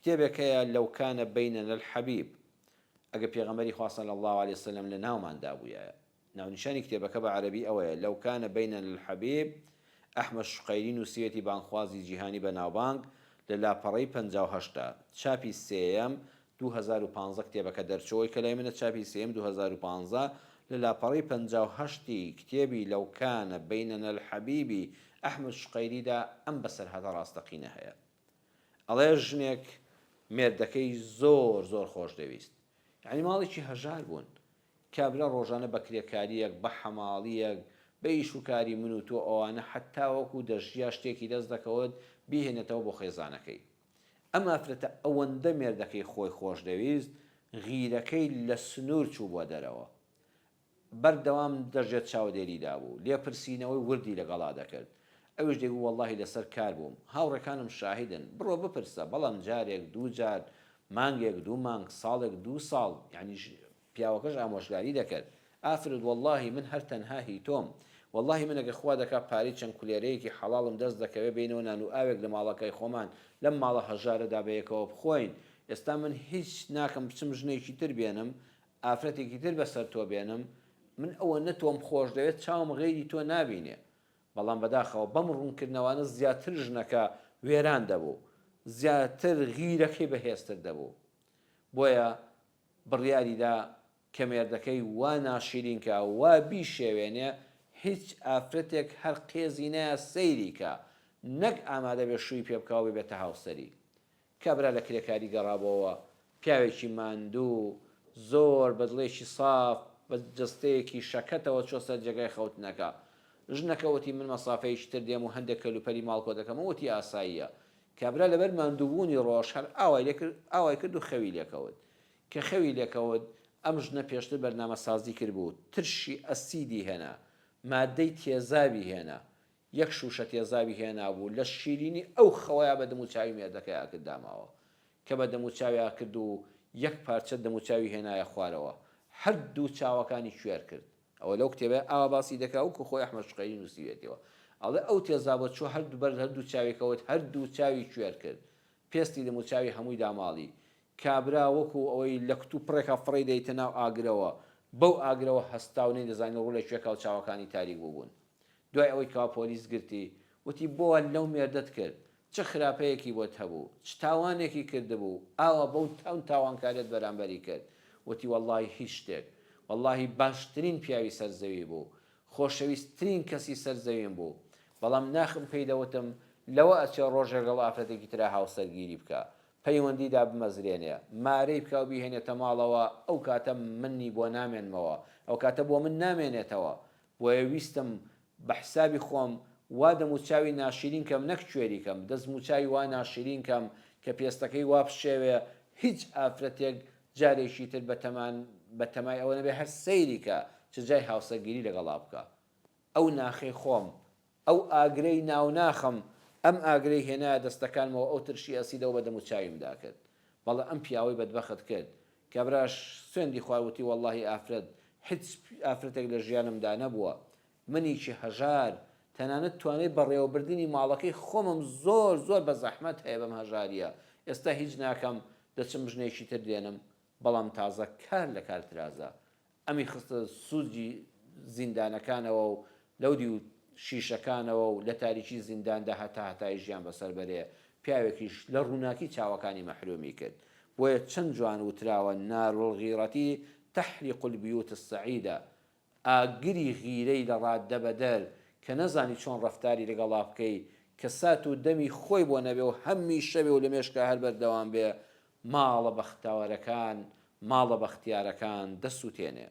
کتێبێک هەیە لەو کانە بەینەنە الحەبیب ئەگە پێغەمبەری خوا صلی الله عليه وسلم لە ناوماندا بوویایە ناونیشانی کتێبەکە بە عەرەبی ئەوەیە لەو کانە بەینەنە الحەبیب ئەحمەد شقەیری نووسیەتی بانخوازی جیهانی بەناوبانگ لە لاپەڕەی 58 چاپی سێیەم 2015 کتێبەکە دەرچۆی کە لای منە چاپی سێیەم 2015 لە لاپەڕەی 58 کتێبی لەو کانە بەینەنە الحەبیبی ئەحمەد شقەیریدا ئەم بەسەرهاتە ڕاستەقینە هەیە ئەڵێ ژنێک مێردەکەی زۆر زۆر خۆش دەویست یعنی ماڵێکی هەژار بوون کابرا ڕۆژانە بە کرێکاریەک بە حەماڵیەک بە ئیش و کاری من و تۆ ئەوانە حتا وەکو دەژیا شتێکی دەست دەکەوت بیهێنێتەوە بۆ خێزانەکەی ئەم ئافرەتە ئەوەندە مێردەکەی خۆی خۆش دەویست غیرەکەی لە سنوور چوو بۆ دەرەوە بەردەوام دەژێت چاودێریدا بوو لێپرسینەوەی وردی لەگەڵا دەکرد ئەوش دەگو وەڵڵاهی لەسەر کار بووم هاوڕێکانم شاهیدن بڕۆ بپرسە بەڵام جارێک دوو جار مانگێک دوو مانگ ساڵێک دوو ساڵ یعنی پیاوەکەش ئامۆژگاری دەکرد ئافرد وەڵڵاهی من هەر تەنها هی تۆم وەڵڵاهی من ئەگە خوا دەکات پارەی چەند کولێرەیەکی حەڵاڵم دەست دەکەوێت بینەوە نان و ئاوێک لە ماڵەکەی خۆمان لەم ماڵە هەژارەدا بەیەکەوە بخۆین ئێستا من هیچ ناکەم بچم ژنێکی تر بێنم ئافرەتێکی تر بەسەر تۆ بێنم من ئەوە نەتۆم خۆش دەوێت چاوم غێری تۆ نابینێ بەڵام بەداخەوە بەم ڕوونکردنەوانە زیاتر ژنەکە وێران دەبوو زیاتر غیرەکەی بەهێزتر دەبوو بۆیە بڕیاریدا کە مێردەکەی وا ناشیرینکە وا بیشێوێنێ هیچ ئافرەتێک هەر قێزی نایە سەیریکە نەک ئامادە بێ شووی پێ بکاوی بێتە هاوسەری کابرا لە کرێکاری گەڕابەوە پیاوێکی ماندوو زۆر بەدڵێکی ساف بە جستەیەکی شەکەتەوە چۆ سەر جێگای خەوتنەکە ژنەکەوتی من مەسافەیەکی تر دێم و هەندێک کەلوپەری ماڵکۆ دەکەمەوەتی ئاساییە کابرا لەبەر ماندووبوونی ڕۆژ هەر ئاوای کرد و خەوی لێکەوت کە خەوی لێکەوت ئەم ژنە پێشتر بەرنامە سازی کرد بوو ترشی ئەسیدی هێنا مادەی تێزاوی هێنا یەک شوشە تێزاوی هێنا بوو لە شیرینی ئەو خەوەیە بە دەموچاوی مێردەکەی ئاکرد داماوە کە بە دەموچاوی ئاکرد و یەک پارچە دەموچاوی هێنایە خوارەوە هەردوو چاوەکانی کوێر کرد ئەوە لەو کتێبە ئاوا باسی دەکا وکو خۆی ئەحمەد شقەیری نووسیوێتەوە ئەڵێ ئەو تێزابەت چوو هەردوو چاوێکەوت هەردوو چاوی کوێر کرد پێستی دەموچاوی هەمووی داماڵی کابرا وەکو ئەوەی لە کتوو پڕێکە فڕی دەیتە ناو ئاگرەوە بەو ئاگرەوە هەستاونەی دەزانین ڕوو لە کوێکە و چاوەکانی تاریک بوون دوای ئەوەی کەوا پۆلیس گرتی وتی بۆ لەو مێردەت کرد چه خراپەیەکی بۆت هەبوو چ تاوانێکی کردبوو ئاوا بەو تاوانکارێت بەرامبەری کرد وتی وەڵڵاهی هیچ شتێک وەڵڵاهی باشترین پیاوی سەرزەوی بوو خۆشەویستترین کەسی سەرزەویم بوو بەڵام ناخم پێی دەوتم لەوە ئەچێ ڕۆژێک لەگەڵ ئافرەتێکی ترا هاوسەرگیری بکە پەیوەندیدا بمەزرێنێ مارەی بکە و بیهێنێتە ماڵەوە ئەو کاتە منی بۆ نامێنمەوە ئەو کاتە بۆ من نامێنێتەوە بۆیە ویستم بە حسابی خۆم وا دەموچاوی ناشرین کەم نەک کوێری کەم دەستموچاوی وا ناشرین کەم کە پێستەکەی وا بشێوێ هیچ ئافرەتێک جارێکی تر بەتەمای ئەوە نەبێ هەر سەیریکە چ جای هاوسەرگیری لەگەڵا بکە ئەو ناخەی خۆم ئەو ئاگرەی ناوناخم ئەم ئاگرەی هێنایە دەستەکانمەوە ئەو ترشی ئەسیدەوە بە دەموچاویمدا کرد بەڵێ ئەم پیاوەی بەدبەخت کرد کابراش سوێندی خواروتی وەڵڵاهی ئافرەت هیچ ئافرەتێک لە ژیانمدا نەبووە منیکی هەژار تەنانەت توانێت بەڕێوەبردننی ماڵەکەی خۆمم زۆر زۆر بە زەحمەت هەیە بەم هەژاریە ئێستا هیچ ناکەم دەچم ژنێکی تر دێنم بەڵام تازە کار لە کارترازە ئەمی خستە سوودی زیندانەکانەوە و لەودی و شیشەکانەوە و لە تاریکی زینداندا هەتای ژیان بەسەر بەرێ پیاوێکیش لە ڕووناکی چاوەکانی مەحرومی کرد بۆیە چەند جوان وتراوە نارۆڵغیڕەتی تەحریق البیوت السەعیدە ئاگری غیرەی لە ڕاددە بەدەر کە نەزانی چۆن ڕەفتاری لەگەڵا بکەی کە سات و دەمی خۆی بۆ نەبێ و هەممی شەوێ و لە مێشکە هەر بەردەوام بێ ماڵە بەختاوەرەکان ماڵە بەختیارەکان دەسووتێنێ